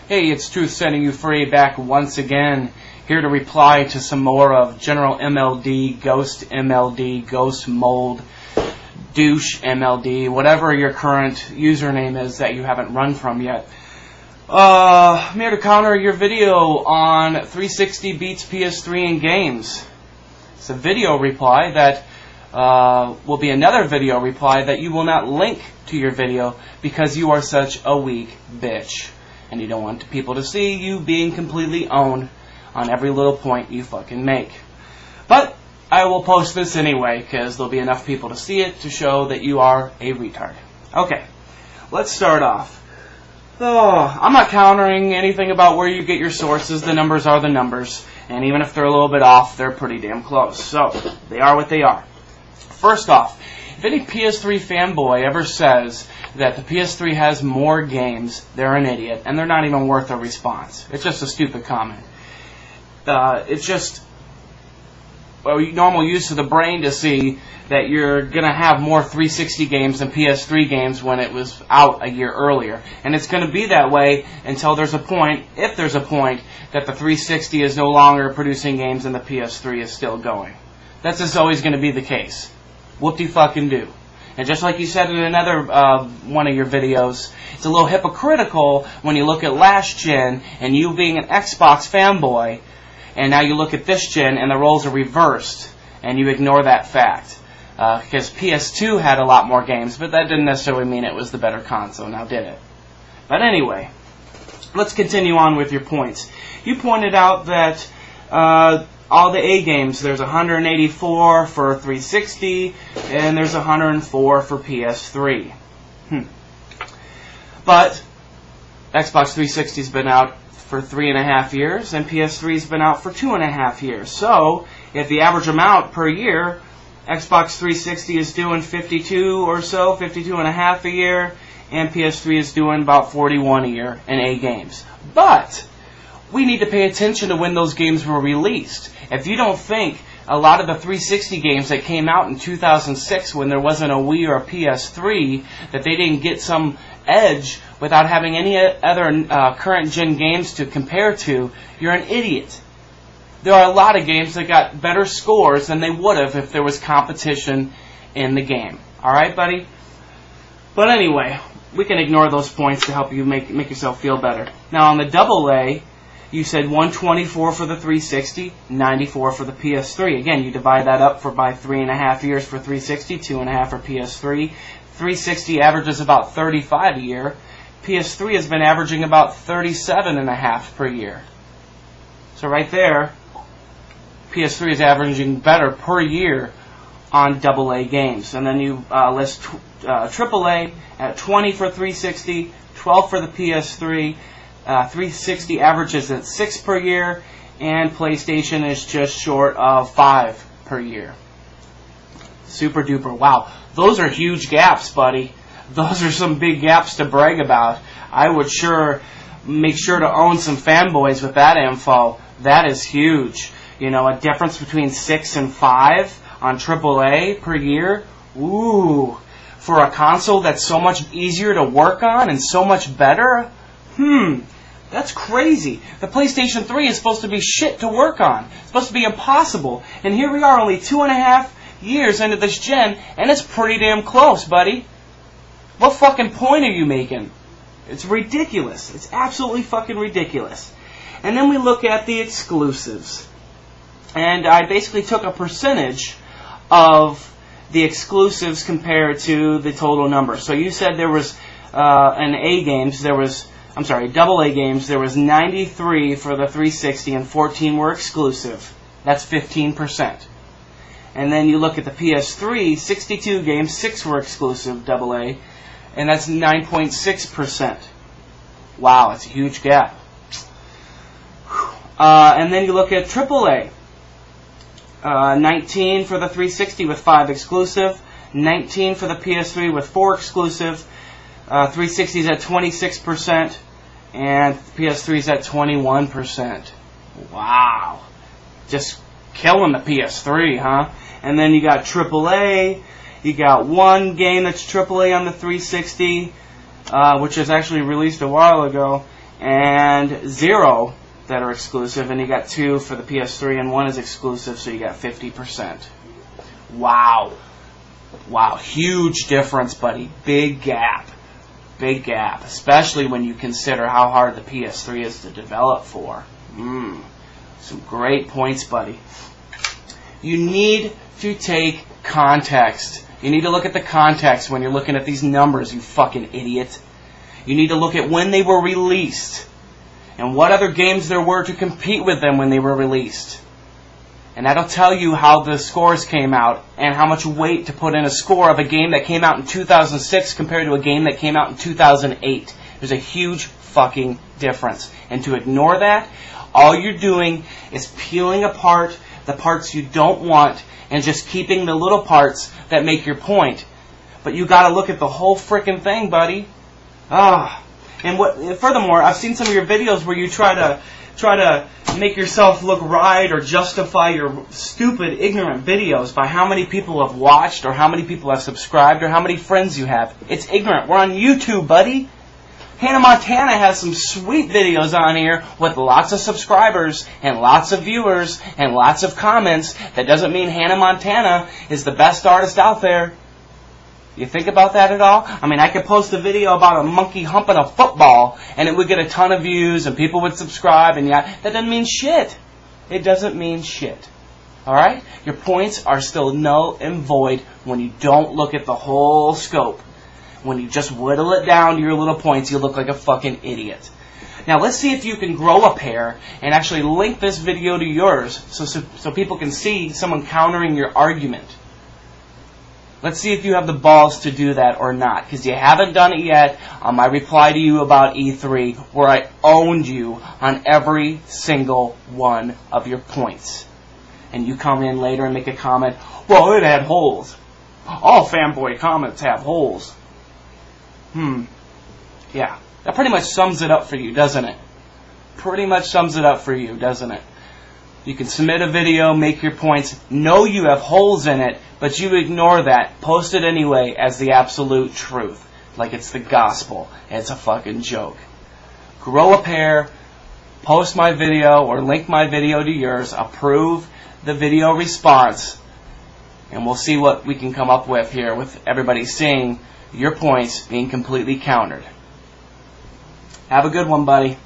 Hey, it's Truth setting you free back once again, here to reply to some more of General MLD, Ghost Mold, Douche MLD, whatever your current username is that you haven't run from yet. I'm here to counter your video on 360 Beats PS3 and games. It's a video reply that will be another video reply that you will not link to your video because you are such a weak bitch. And you don't want people to see you being completely owned on every little point you fucking make. But I will post this anyway because there'll be enough people to see it to show that you are a retard. Okay, let's start off. I'm not countering anything about where you get your sources. The numbers are the numbers. And even if they're a little bit off, they're pretty damn close. So, they are what they are. First off, if any PS3 fanboy ever says that the PS3 has more games, they're an idiot, and they're not even worth a response. It's just a stupid comment. It's just normal use of the brain to see that you're going to have more 360 games than PS3 games when it was out a year earlier. And it's going to be that way until there's a point, if there's a point, that the 360 is no longer producing games and the PS3 is still going. That's just always going to be the case. Whoop-de-fucking-do. And just like you said in another one of your videos, it's a little hypocritical when you look at last gen and you being an Xbox fanboy, and now you look at this gen and the roles are reversed, and you ignore that fact. Because PS2 had a lot more games, but that didn't necessarily mean it was the better console, now did it? But anyway, let's continue on with your points. You pointed out that all the A games, there's 184 for 360, and there's 104 for PS3. But Xbox 360's been out for 3.5 years, and PS3's been out for 2.5 years. So, if the average amount per year, Xbox 360 is doing 52 or so, 52.5 a year, and PS3 is doing about 41 a year in A games. But we need to pay attention to when those games were released. If you don't think a lot of the 360 games that came out in 2006 when there wasn't a Wii or a PS3, that they didn't get some edge without having any other current gen games to compare to, you're an idiot. There are a lot of games that got better scores than they would have if there was competition in the game. Alright, buddy? But anyway, we can ignore those points to help you make yourself feel better. Now on the AA, you said 124 for the 360, 94 for the PS3. Again, you divide that up by 3.5 years for 360, 2.5 for PS3. 360 averages about 35 a year. PS3 has been averaging about 37.5 per year. So right there, PS3 is averaging better per year on AA games. And then you list AAA at 20 for 360, 12 for the PS3. 360 averages at 6 per year, and PlayStation is just short of 5 per year. Super duper. Wow. Those are huge gaps, buddy. Those are some big gaps to brag about. I would make sure to own some fanboys with that info. That is huge. You know, a difference between 6 and 5 on AAA per year. Ooh. For a console that's so much easier to work on and so much better? That's crazy. The PlayStation 3 is supposed to be shit to work on. It's supposed to be impossible. And here we are only 2.5 years into this gen, and it's pretty damn close, buddy. What fucking point are you making? It's ridiculous. It's absolutely fucking ridiculous. And then we look at the exclusives. And I basically took a percentage of the exclusives compared to the total number. So you said there was, in AA games, there was 93 for the 360 and 14 were exclusive. That's 15%. And then you look at the PS3, 62 games, 6 were exclusive AA, and that's 9.6%. Wow, it's a huge gap. And then you look at AAA. 19 for the 360 with 5 exclusive, 19 for the PS3 with 4 exclusive, 360's at 26%, and PS3's at 21%. Wow. Just killing the PS3, huh? And then you got AAA, you got one game that's AAA on the 360, which was actually released a while ago, and 0 that are exclusive, and you got 2 for the PS3, and 1 is exclusive, so you got 50%. Wow. Wow, huge difference, buddy. Big gap. Big gap, especially when you consider how hard the PS3 is to develop for. Some great points, buddy. You need to take context. You need to look at the context when you're looking at these numbers, you fucking idiot. You need to look at when they were released and what other games there were to compete with them when they were released. And that'll tell you how the scores came out and how much weight to put in a score of a game that came out in 2006 compared to a game that came out in 2008. There's a huge fucking difference. And to ignore that, all you're doing is peeling apart the parts you don't want and just keeping the little parts that make your point. But you gotta look at the whole frickin' thing, buddy. And furthermore, I've seen some of your videos where you try to make yourself look right or justify your stupid, ignorant videos by how many people have watched or how many people have subscribed or how many friends you have. It's ignorant. We're on YouTube, buddy. Hannah Montana has some sweet videos on here with lots of subscribers and lots of viewers and lots of comments. That doesn't mean Hannah Montana is the best artist out there. You think about that at all? I mean, I could post a video about a monkey humping a football and it would get a ton of views and people would subscribe, and yeah, that doesn't mean shit. It doesn't mean shit. Alright? Your points are still null and void when you don't look at the whole scope. When you just whittle it down to your little points, you look like a fucking idiot. Now, let's see if you can grow a pair and actually link this video to yours so people can see someone countering your argument. Let's see if you have the balls to do that or not, because you haven't done it yet on my reply to you about E3, where I owned you on every single one of your points. And you come in later and make a comment, well, it had holes. All fanboy comments have holes. Yeah, that pretty much sums it up for you, doesn't it? Pretty much sums it up for you, doesn't it? You can submit a video, make your points, know you have holes in it, but you ignore that, post it anyway as the absolute truth, like it's the gospel. It's a fucking joke. Grow a pair, post my video or link my video to yours, approve the video response, and we'll see what we can come up with here with everybody seeing your points being completely countered. Have a good one, buddy.